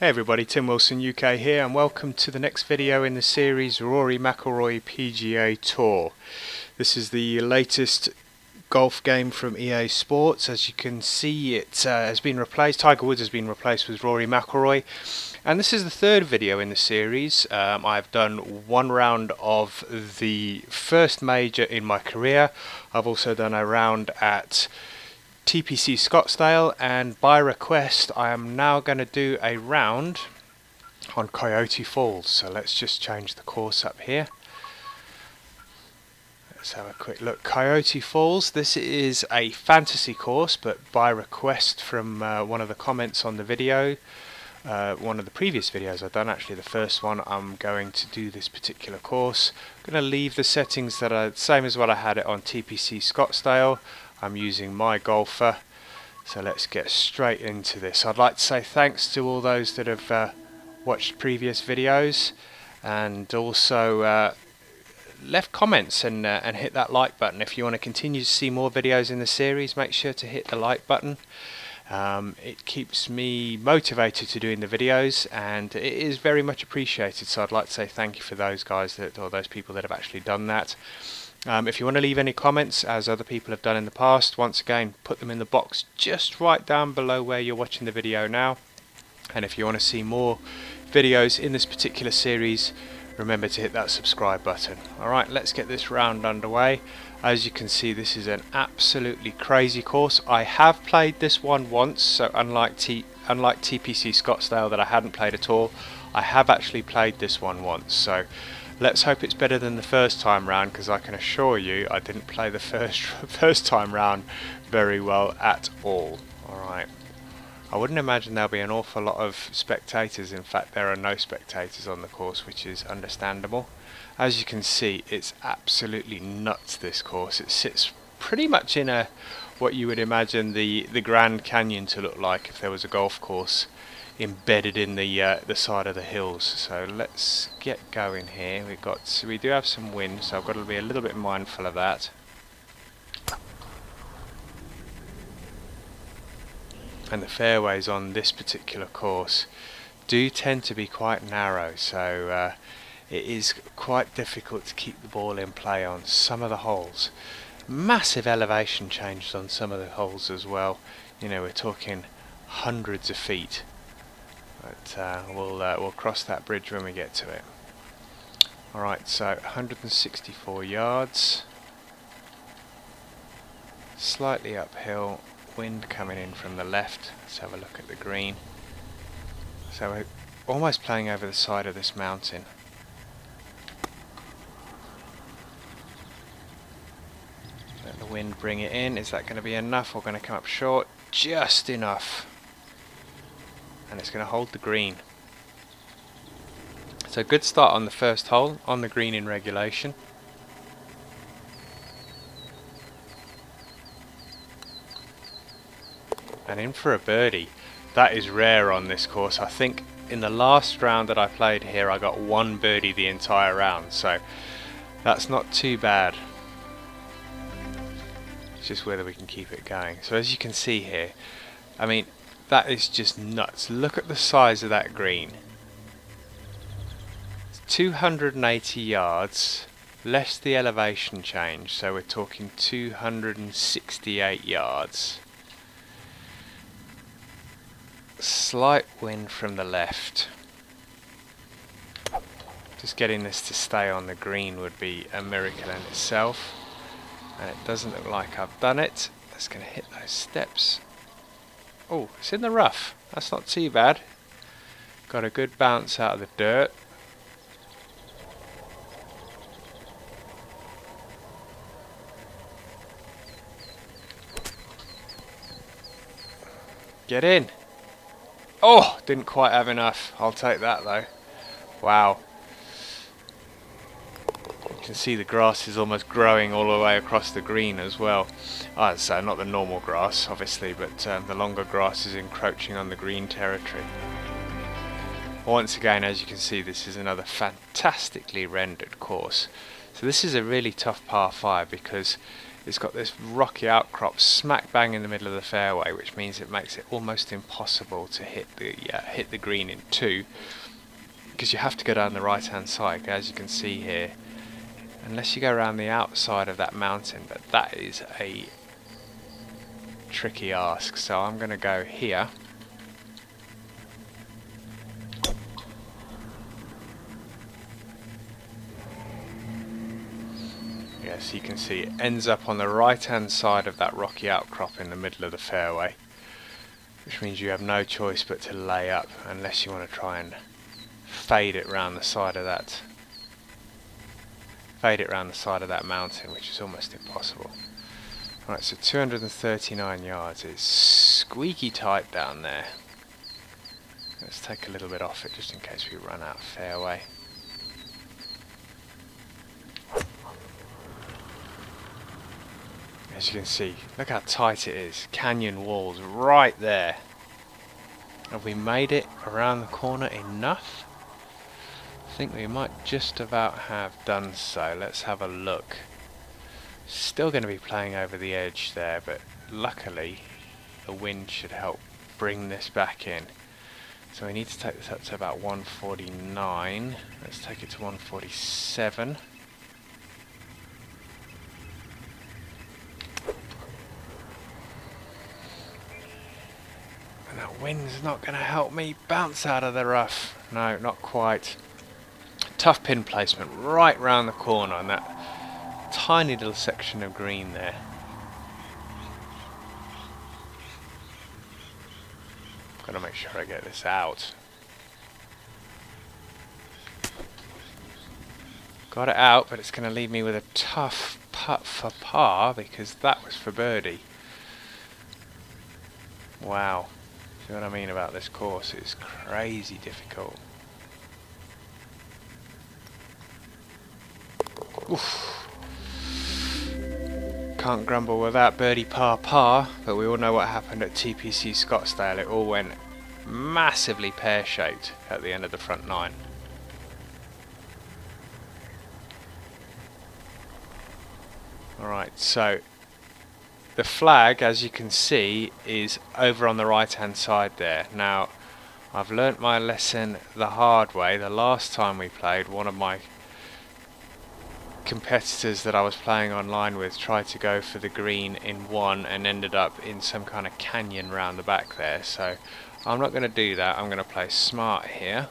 Hey everybody, Tim Wilson UK here, and welcome to the next video in the series Rory McIlroy PGA Tour. This is the latest golf game from EA Sports. As you can see, it has been replaced. Tiger Woods has been replaced with Rory McIlroy, and this is the third video in the series. I've done one round of the first major in my career. I've also done a round at TPC Scottsdale, and by request I am now going to do a round on Coyote Falls. So let's just change the course up here. Let's have a quick look. Coyote Falls, this is a fantasy course, but by request from one of the comments on the video, one of the previous videos I've done, actually the first one, I'm going to do this particular course. I'm going to leave the settings that are the same as what I had it on TPC Scottsdale. I'm using my golfer, so let's get straight into this. I'd like to say thanks to all those that have watched previous videos, and also left comments and hit that like button. If you want to continue to see more videos in the series, make sure to hit the like button. It keeps me motivated to doing the videos, and it is very much appreciated, so I'd like to say thank you for those guys or those people that have actually done that. If you want to leave any comments, as other people have done in the past, once again put them in the box just right down below where you're watching the video now. And if you want to see more videos in this particular series, remember to hit that subscribe button. Alright, let's get this round underway. As you can see, this is an absolutely crazy course. I have played this one once, so unlike TPC Scottsdale that I hadn't played at all, I have actually played this one once. So let's hope it's better than the first time round, because I can assure you I didn't play the first time round very well at all. Alright, I wouldn't imagine there'll be an awful lot of spectators. In fact, there are no spectators on the course, which is understandable. As you can see, it's absolutely nuts, this course. It sits pretty much in what you would imagine the Grand Canyon to look like if there was a golf course embedded in the side of the hills. So let's get going here. We do have some wind, so I've got to be a little bit mindful of that. And the fairways on this particular course do tend to be quite narrow, so it is quite difficult to keep the ball in play on some of the holes. Massive elevation changes on some of the holes as well. You know, we're talking hundreds of feet. But we'll cross that bridge when we get to it. Alright, so 164 yards. Slightly uphill, wind coming in from the left. Let's have a look at the green. So we're almost playing over the side of this mountain. Let the wind bring it in. Is that going to be enough? We're going to come up short. Just enough. And it's going to hold the green. So good start on the first hole on the green in regulation. And in for a birdie. That is rare on this course. I think in the last round that I played here I got one birdie the entire round, so that's not too bad. It's just whether we can keep it going. So as you can see here, I mean, that is just nuts. Look at the size of that green. It's 280 yards, less the elevation change, so we're talking 268 yards. Slight wind from the left. Just getting this to stay on the green would be a miracle in itself. And it doesn't look like I've done it. It's going to hit those steps. Oh, it's in the rough. That's not too bad. Got a good bounce out of the dirt. Get in. Oh, didn't quite have enough. I'll take that though. Wow. You can see the grass is almost growing all the way across the green as well. So not the normal grass obviously, but the longer grass is encroaching on the green territory. Once again, as you can see, this is another fantastically rendered course. So this is a really tough par 5 because it's got this rocky outcrop smack bang in the middle of the fairway, which means it makes it almost impossible to hit the green in two, because you have to go down the right hand side, as you can see here, unless you go around the outside of that mountain. But that is a tricky ask, so I'm going to go here. Yes, you can see it ends up on the right hand side of that rocky outcrop in the middle of the fairway, which means you have no choice but to lay up, unless you want to try and fade it round the side of that mountain, which is almost impossible. Right, so 239 yards is squeaky tight down there. Let's take a little bit off it just in case we run out of fairway. As you can see, look how tight it is. Canyon walls right there. Have we made it around the corner enough? I think we might just about have done so. Let's have a look. Still going to be playing over the edge there, but luckily the wind should help bring this back in. So we need to take this up to about 149. Let's take it to 147. And that wind's not going to help me bounce out of the rough. No, not quite. Tough pin placement right round the corner on that tiny little section of green there. Got to make sure I get this out. Got it out, but it's going to leave me with a tough putt for par, because that was for birdie. Wow. See what I mean about this course? It's crazy difficult. Oof. Can't grumble with that birdie par, but we all know what happened at TPC Scottsdale. It all went massively pear-shaped at the end of the front nine. Alright, so the flag, as you can see, is over on the right hand side there. Now, I've learnt my lesson the hard way. The last time we played, one of my competitors that I was playing online with tried to go for the green in one and ended up in some kind of canyon round the back there. So I'm not going to do that. I'm going to play smart here.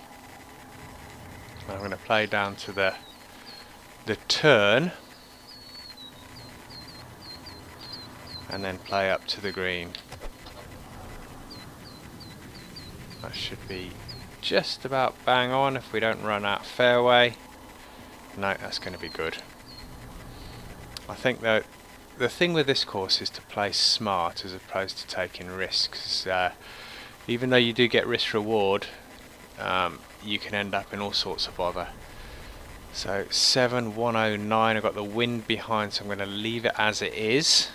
I'm going to play down to the turn and then play up to the green. That should be just about bang on if we don't run out fairway. No, that's going to be good. I think that the thing with this course is to play smart as opposed to taking risks. Even though you do get risk reward, you can end up in all sorts of bother. So 7,109, I've got the wind behind, so I'm going to leave it as it is.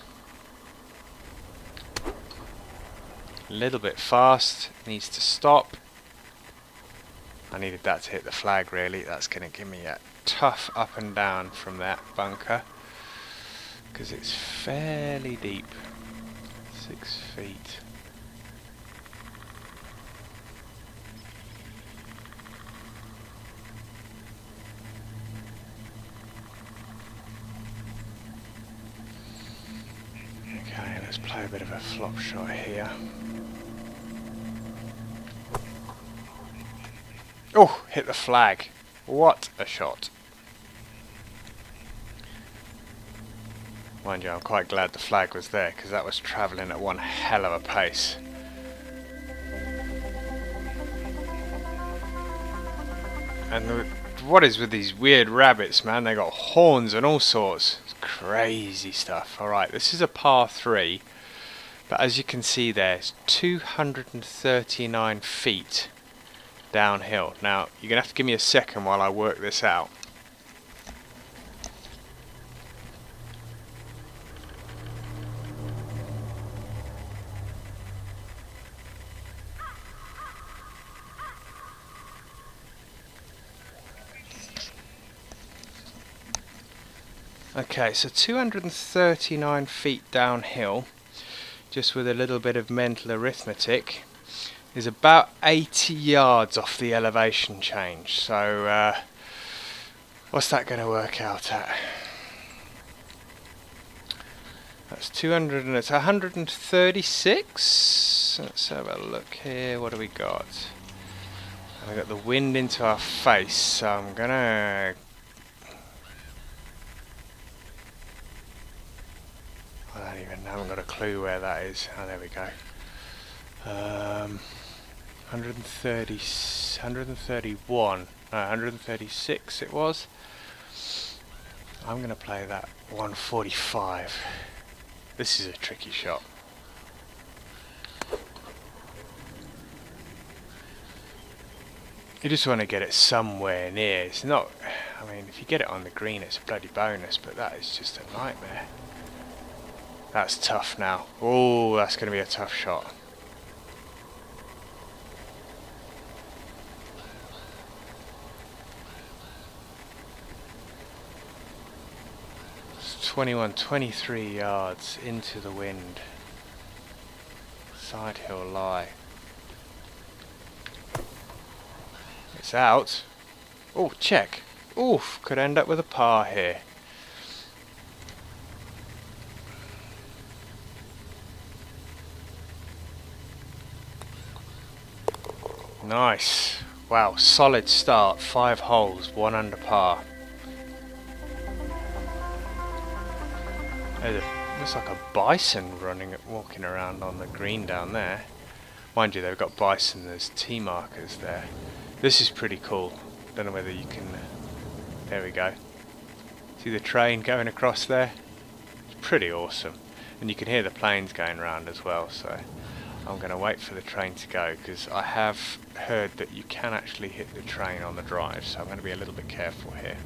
A little bit fast, needs to stop. I needed that to hit the flag really. That's going to give me a tough up and down from that bunker, because it's fairly deep, 6 feet. Okay, let's play a bit of a flop shot here. Oh, hit the flag. What a shot. Mind you, I'm quite glad the flag was there, because that was travelling at one hell of a pace. And what is with these weird rabbits, man? They got horns and all sorts. It's crazy stuff. Alright, this is a par 3. But as you can see there, it's 239 feet downhill. Now, you're going to have to give me a second while I work this out. Okay, so 239 feet downhill, just with a little bit of mental arithmetic, is about 80 yards off the elevation change. So what's that going to work out at? That's 200 and it's 136. Let's have a look here. What do we got? We got the wind into our face, so I'm gonna. I haven't got a clue where that is. Oh, there we go. 130, 131, no, 136 it was. I'm gonna play that 145. This is a tricky shot. You just want to get it somewhere near. It's not, I mean, if you get it on the green it's a bloody bonus, but that is just a nightmare. That's tough now. Oh, that's going to be a tough shot. It's 23 yards into the wind. Side hill lie. It's out. Oh, check. Oof, could end up with a par here. Nice. Wow, solid start. 5 holes, 1 under par. Looks like a bison walking around on the green down there. Mind you, they've got bison, there's T markers there. This is pretty cool. Don't know whether you can. There we go. See the train going across there? It's pretty awesome. And you can hear the planes going around as well, so I'm going to wait for the train to go, because I have heard that you can actually hit the train on the drive, so I'm going to be a little bit careful here.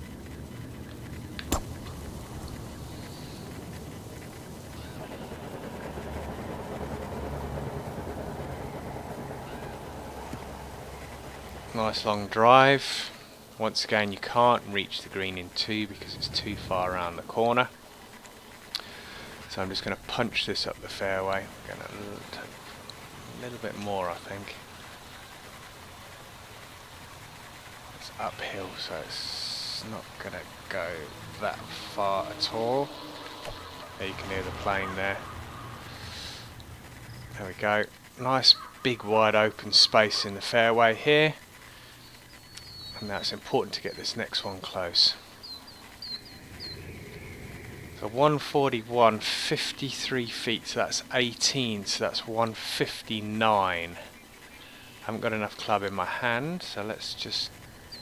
Nice long drive. Once again, you can't reach the green in 2 because it's too far around the corner. So I'm just going to punch this up the fairway. I'm going to a little bit more, I think. It's uphill, so it's not going to go that far at all. There you can hear the plane there. There we go. Nice big wide open space in the fairway here. And now it's important to get this next one close. So 141, 53 feet, so that's 18, so that's 159. Haven't got enough club in my hand, so let's just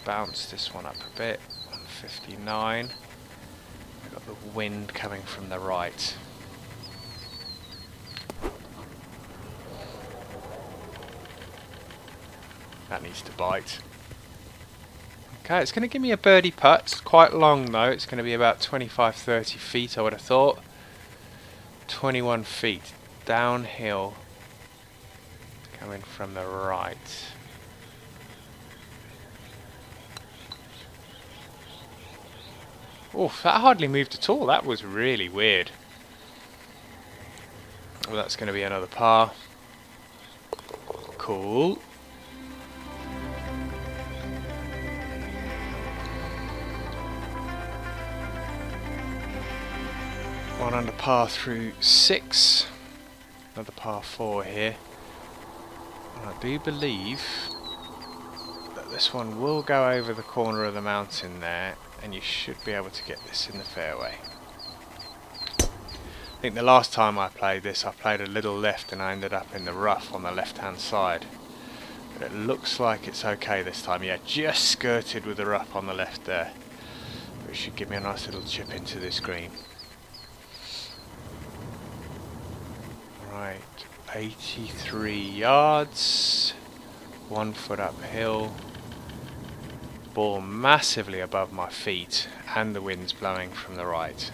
bounce this one up a bit. 159. We've got the wind coming from the right. That needs to bite. Okay, it's going to give me a birdie putt. It's quite long though. It's going to be about 25-30 feet, I would have thought. 21 feet. Downhill. Coming from the right. Oof, that hardly moved at all. That was really weird. Well, that's going to be another par. Cool. One under par through 6. Another par 4 here. And I do believe that this one will go over the corner of the mountain there, and you should be able to get this in the fairway. I think the last time I played this, I played a little left and I ended up in the rough on the left hand side. But it looks like it's okay this time. Yeah, just skirted with the rough on the left there. Which should give me a nice little chip into this green. Right, 83 yards, 1 foot uphill, ball massively above my feet, and the wind's blowing from the right.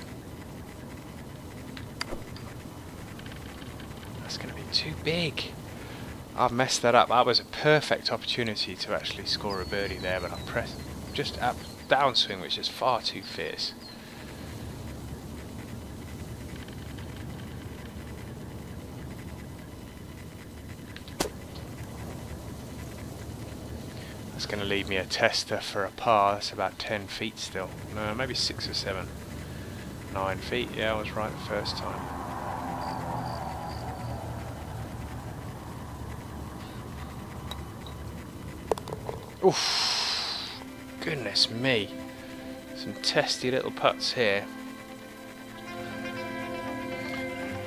That's going to be too big. I've messed that up. That was a perfect opportunity to actually score a birdie there, but I pressed just up downswing, which is far too fierce. That's going to leave me a tester for a par. That's about 10 feet still. No, maybe 6 or 7. 9 feet. Yeah, I was right the first time. Oof. Goodness me. Some testy little putts here.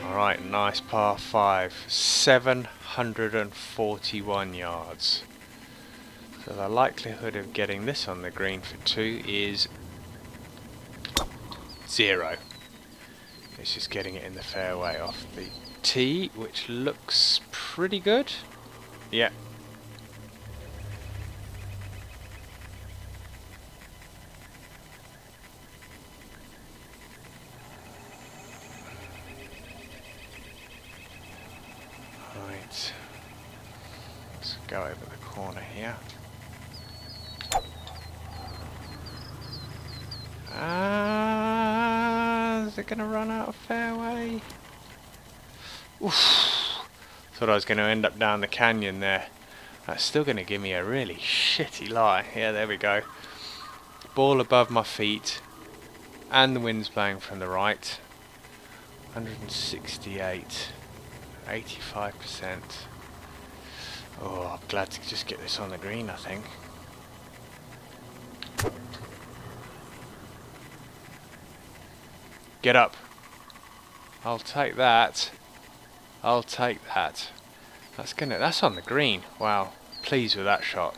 Alright, nice par 5. 741 yards. So the likelihood of getting this on the green for 2 is 0. It's just getting it in the fairway off the tee, which looks pretty good. Yeah. Right. Let's go over the corner here. Is it going to run out of fairway? Oof. Thought I was going to end up down the canyon there. That's still going to give me a really shitty lie. Yeah, there we go. Ball above my feet. And the wind's blowing from the right. 168. 85%. Oh, I'm glad to just get this on the green, I think. Get up. I'll take that. I'll take that. That's on the green. Wow. Pleased with that shot.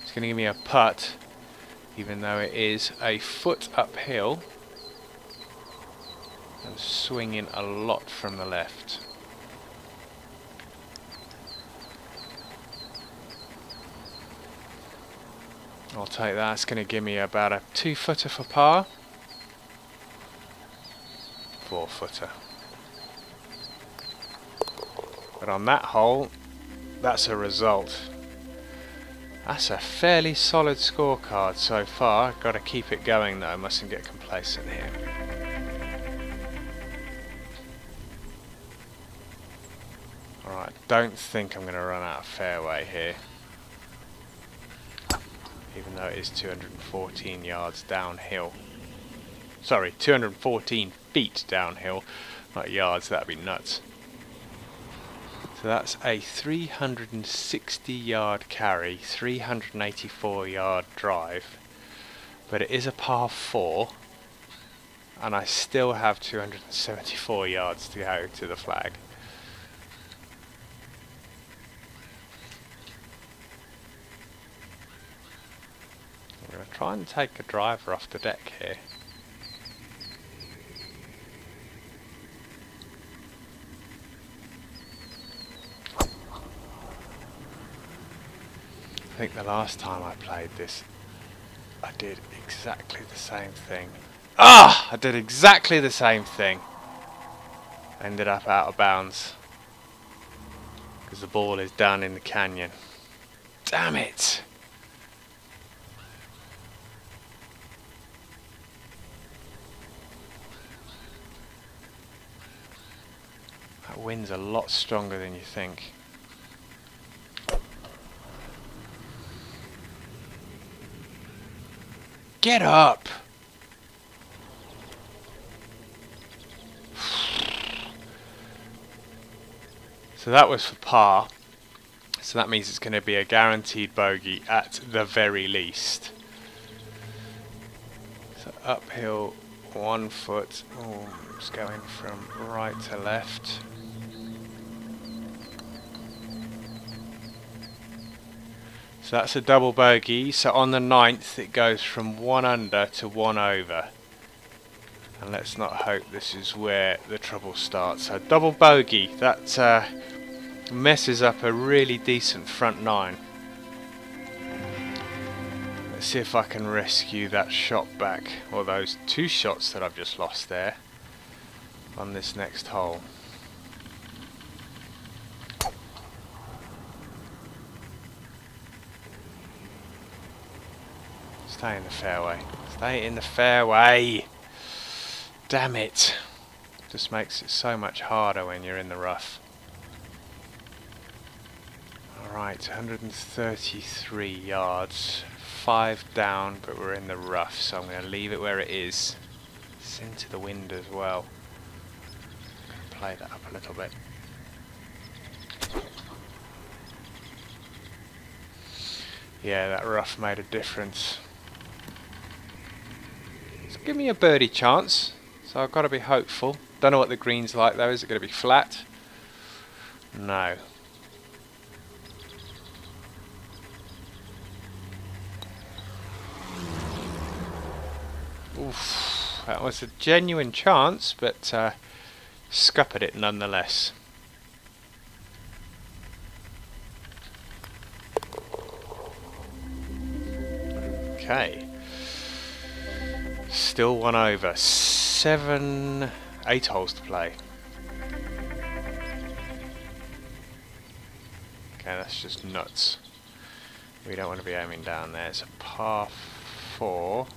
It's gonna give me a putt, even though it is a foot uphill and swinging a lot from the left. I'll take that. It's gonna give me about a 2-footer for par. 4-footer. But on that hole, that's a result. That's a fairly solid scorecard so far. Got to keep it going though. Mustn't get complacent here. Alright, don't think I'm going to run out of fairway here. Even though it is 214 yards downhill. Sorry, 214 feet downhill, not yards, that'd be nuts. So that's a 360 yard carry, 384 yard drive, but it is a par 4, and I still have 274 yards to go to the flag. I'm going to try and take a driver off the deck here. I think the last time I played this, I did exactly the same thing. Ah! I did exactly the same thing. Ended up out of bounds. Because the ball is down in the canyon. Damn it! That wind's a lot stronger than you think. Get up! So that was for par. So that means it's going to be a guaranteed bogey at the very least. So uphill 1 foot. Oh, it's going from right to left. So that's a double bogey. So on the 9th it goes from 1 under to 1 over. And let's not hope this is where the trouble starts. So double bogey, that messes up a really decent front 9. Let's see if I can rescue that shot back, or those 2 shots that I've just lost there, on this next hole. Stay in the fairway. Stay in the fairway! Damn it! Just makes it so much harder when you're in the rough. Alright. Right, 133 yards, 5 down, but we're in the rough, so I'm going to leave it where it is. It's into the wind as well. Play that up a little bit. Yeah, that rough made a difference. It's give me a birdie chance, so I've got to be hopeful. Don't know what the green's like though. Is it going to be flat? No. Oof, that was a genuine chance, but scuppered it nonetheless. Okay. Still one over. 8 holes to play. Okay, that's just nuts. We don't want to be aiming down there. It's a par 4.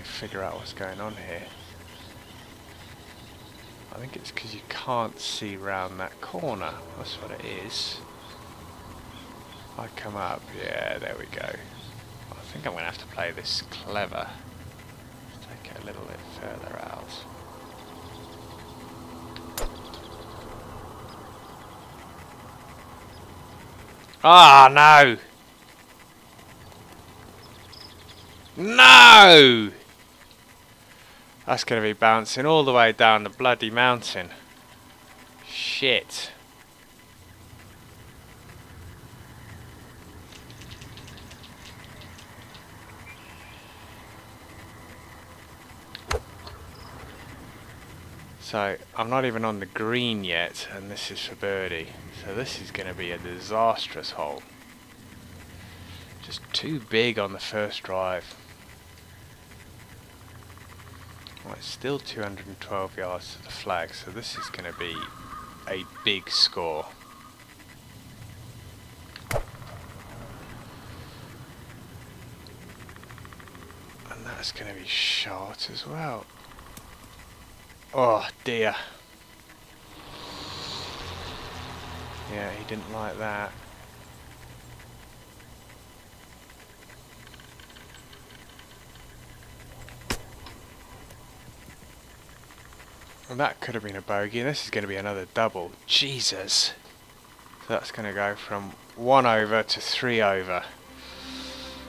Figure out what's going on here. I think it's because you can't see round that corner. That's what it is. I come up, yeah, there we go. I think I'm going to have to play this clever. Let's take it a little bit further out. Ah, no! No! That's going to be bouncing all the way down the bloody mountain. Shit. So, I'm not even on the green yet, and this is for birdie. So this is going to be a disastrous hole. Just too big on the first drive. Well, it's still 212 yards to the flag, so this is going to be a big score. And that's going to be short as well. Oh dear. Yeah, he didn't like that. Well, that could have been a bogey. This is going to be another double. Jesus. So that's going to go from 1 over to 3 over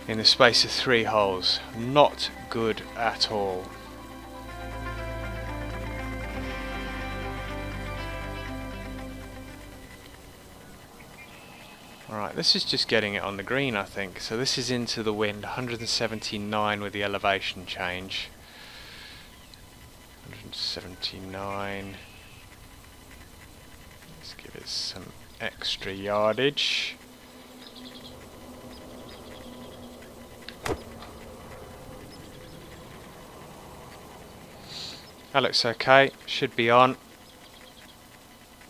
in the space of 3 holes. Not good at all. Alright, this is just getting it on the green, I think. So this is into the wind, 179 with the elevation change. 179. Let's give it some extra yardage. That looks okay. Should be on.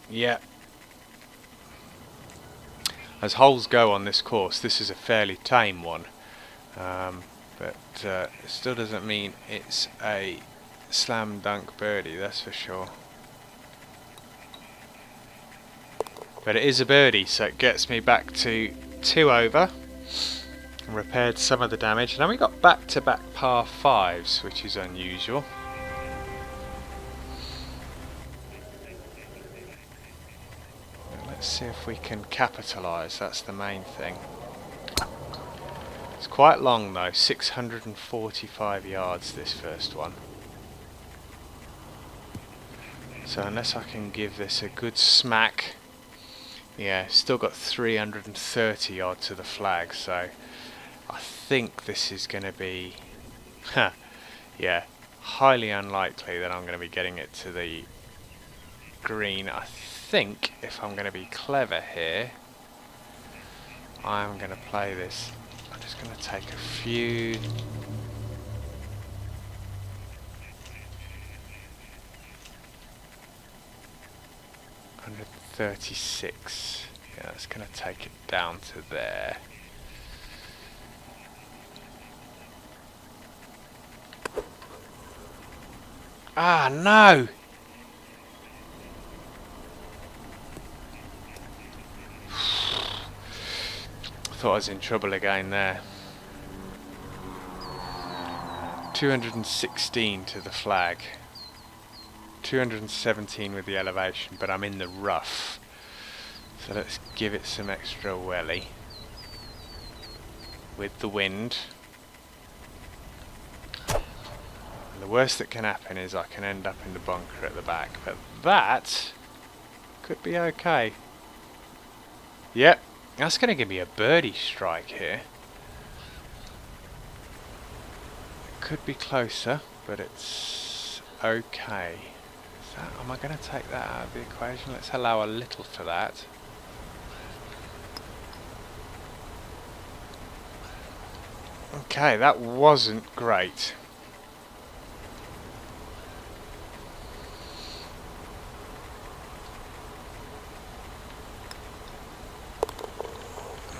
Yeah. As holes go on this course, this is a fairly tame one. But it still doesn't mean it's a slam dunk birdie, that's for sure. But it is a birdie, so it gets me back to 2 over and repaired some of the damage. And then we got back-to-back par 5s, which is unusual. Let's see if we can capitalise, that's the main thing. It's quite long though, 645 yards this first one. So unless I can give this a good smack, yeah, still got 330 yards to the flag, so I think this is going to be, yeah, highly unlikely that I'm going to be getting it to the green. I think if I'm going to be clever here, I'm going to play this. I'm just going to take a few. 136. Yeah, that's going to take it down to there. Ah, no! Thought I was in trouble again there. 216 to the flag. 217 with the elevation, but I'm in the rough. So let's give it some extra welly. With the wind. And the worst that can happen is I can end up in the bunker at the back, but that could be okay. Yep, that's going to give me a birdie strike here. It could be closer, but it's okay. Am I going to take that out of the equation? Let's allow a little for that. Okay, that wasn't great.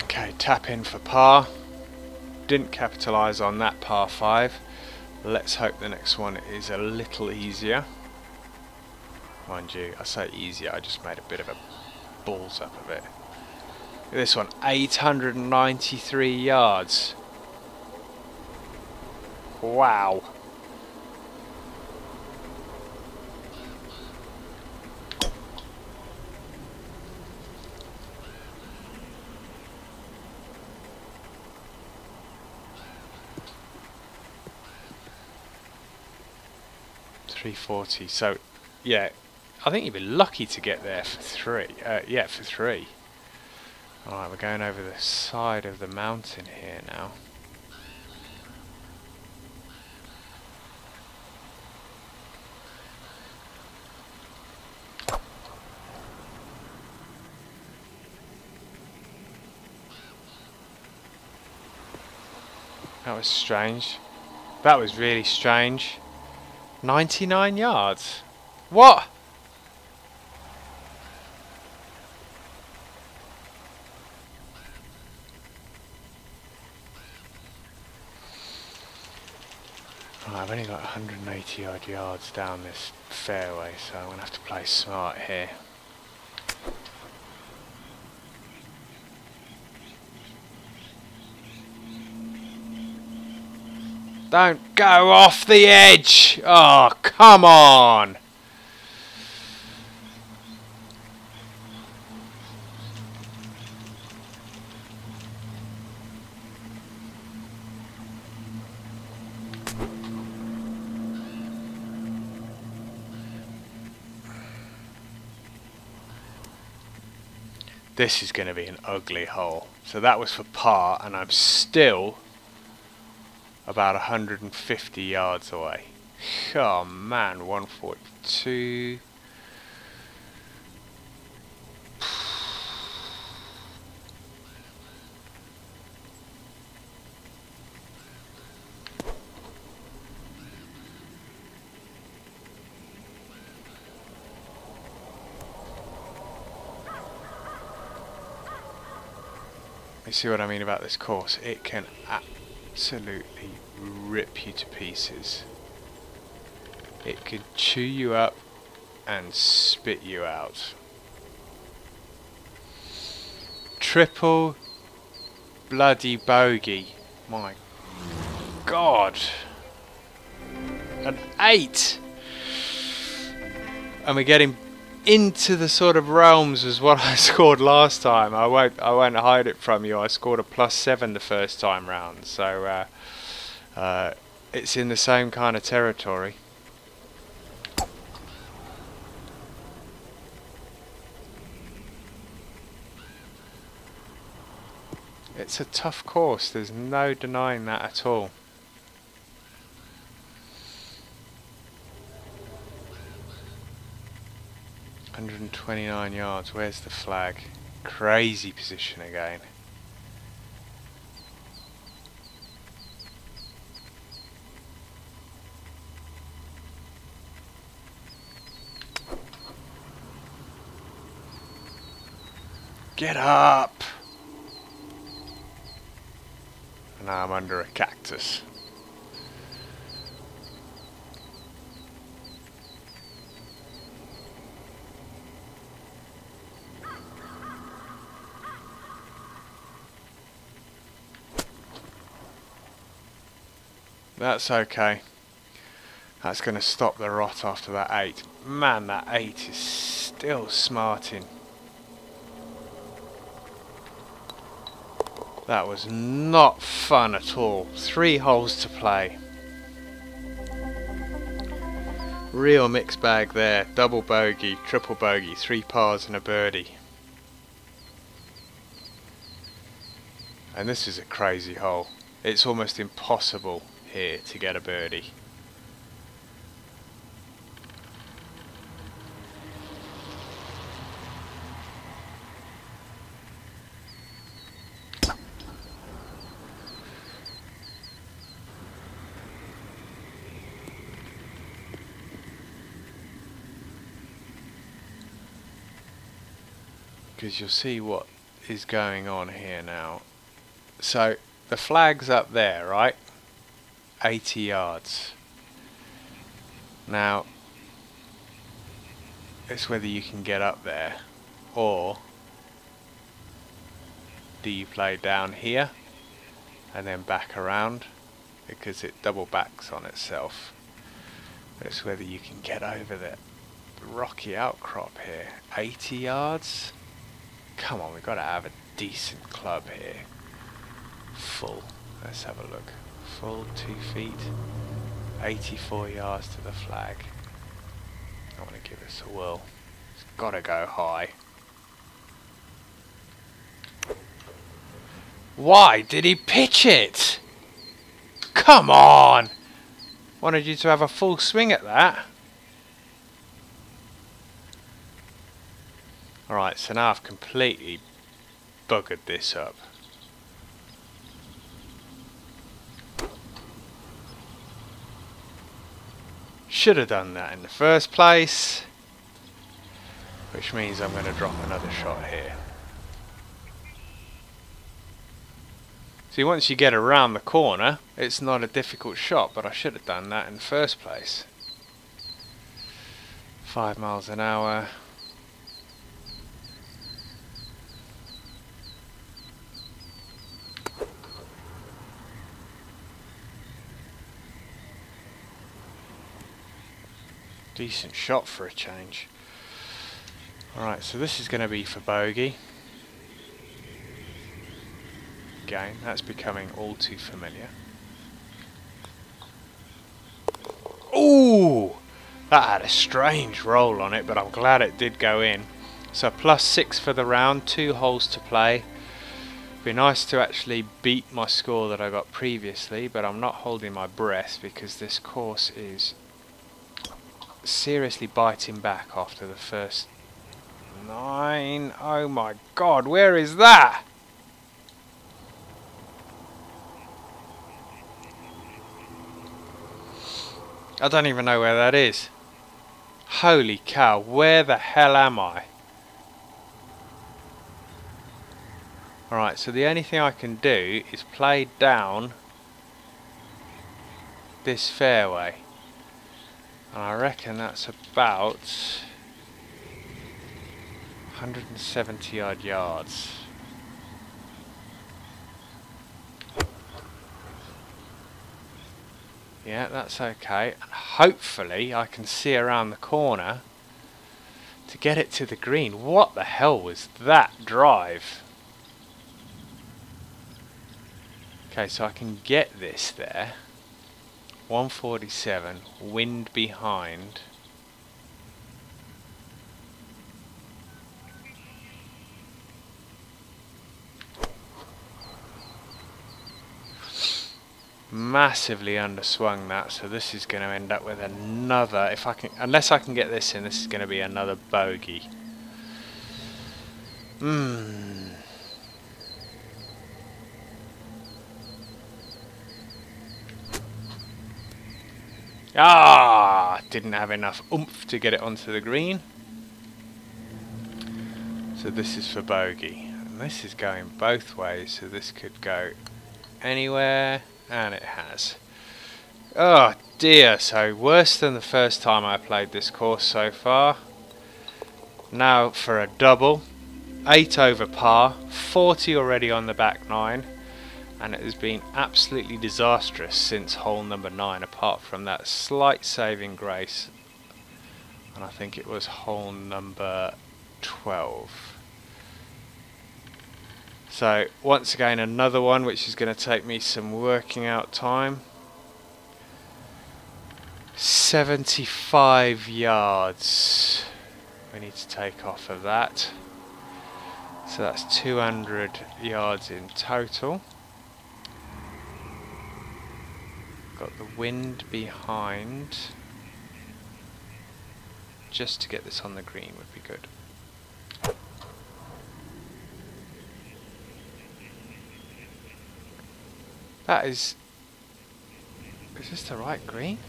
Okay, tap in for par. Didn't capitalise on that par 5. Let's hope the next one is a little easier. Mind you, I say easier, I just made a bit of a balls up of it. This one, 893 yards. Wow. .340. So, yeah, I think you'd be lucky to get there for 3. Yeah, for 3. Alright, we're going over the side of the mountain here now. That was strange. That was really strange. 99 yards. What? Oh, I've only got 180 odd yards down this fairway, so I'm going to have to play smart here. Don't go off the edge! Oh, come on! This is going to be an ugly hole. So that was for par, and I'm still about 150 yards away. Oh man, 142. You see what I mean about this course? It can absolutely rip you to pieces. It could chew you up and spit you out. Triple bloody bogey. My God. An 8. And we're getting into the sort of realms as what I scored last time. I won't hide it from you. I scored a +7 the first time round, so it's in the same kind of territory. It's a tough course, there's no denying that at all. .129 yards, where's the flag? Crazy position again. Get up! And now I'm under a cactus. That's okay. That's going to stop the rot after that 8. Man, that 8 is still smarting. That was not fun at all. 3 holes to play. Real mixed bag there. Double bogey, triple bogey, 3 pars and a birdie. And this is a crazy hole. It's almost impossible here to get a birdie. Because you'll see what is going on here now. So the flag's up there, right? 80 yards. Now it's whether you can get up there, or do you play down here and then back around, because it double backs on itself. But it's whether you can get over the rocky outcrop here. 80 yards? Come on, we've got to have a decent club here. Full. Let's have a look. Full 2 feet. 84 yards to the flag. I want to give this a whirl. It's got to go high. Why did he pitch it? Come on! Wanted you to have a full swing at that. Alright, so now I've completely buggered this up. Should have done that in the first place, which means I'm going to drop another shot here. See, once you get around the corner, it's not a difficult shot, but I should have done that in the first place. 5 miles an hour. Decent shot for a change. Alright, so this is going to be for bogey. Again, that's becoming all too familiar. Ooh! That had a strange roll on it, but I'm glad it did go in. So +6 for the round, 2 holes to play. Be nice to actually beat my score that I got previously, but I'm not holding my breath because this course is seriously biting back after the first 9. Oh my god, where is that? I don't even know where that is. Holy cow, where the hell am I? Alright, so the only thing I can do is play down this fairway. And I reckon that's about 170 odd yards. Yeah, that's okay. And hopefully I can see around the corner to get it to the green. What the hell was that drive? Okay, so I can get this there. 147, wind behind. Massively underswung that, so this is going to end up with another, if I can, unless I can get this in, this is going to be another bogey. Ah, didn't have enough oomph to get it onto the green. So this is for bogey. And this is going both ways, so this could go anywhere, and it has. Oh dear, so worse than the first time I played this course so far. Now for a double. 8 over par, 40 already on the back 9, and it has been absolutely disastrous since hole number 9, apart from that slight saving grace, and I think it was hole number 12. So once again another one which is going to take me some working out time. 75 yards we need to take off of that. So that's 200 yards in total. Got the wind behind. Just to get this on the green would be good. That is this the right green?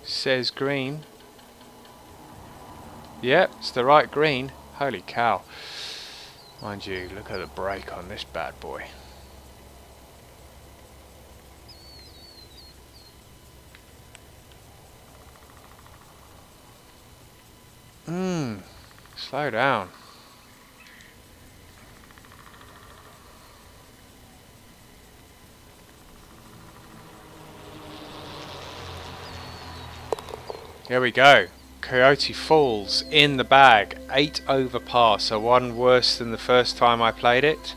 Says green. Yep, it's the right green. Holy cow. Mind you, look at the break on this bad boy. Slow down. Here we go. Coyote Falls in the bag. 8 over par, so one worse than the first time I played it.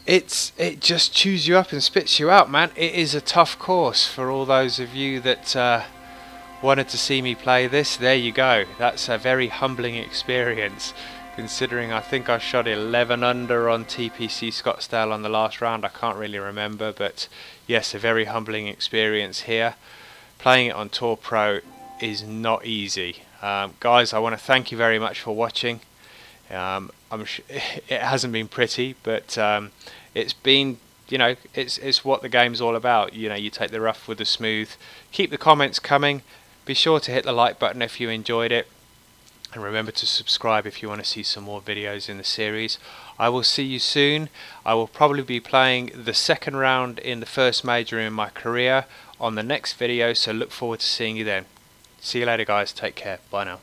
It just chews you up and spits you out, man. It is a tough course for all those of you that wanted to see me play this. There you go. That's a very humbling experience, considering I think I shot 11 under on TPC Scottsdale on the last round. I can't really remember, but yes, a very humbling experience here. Playing it on Tour Pro is not easy. Guys, I want to thank you very much for watching. I'm sure it hasn't been pretty, but it's been, you know, it's what the game's all about. You know, you take the rough with the smooth. Keep the comments coming. Be sure to hit the like button if you enjoyed it, and remember to subscribe if you want to see some more videos in the series. I will see you soon. I will probably be playing the second round in the first major in my career on the next video, so look forward to seeing you then. See you later guys, take care, bye now.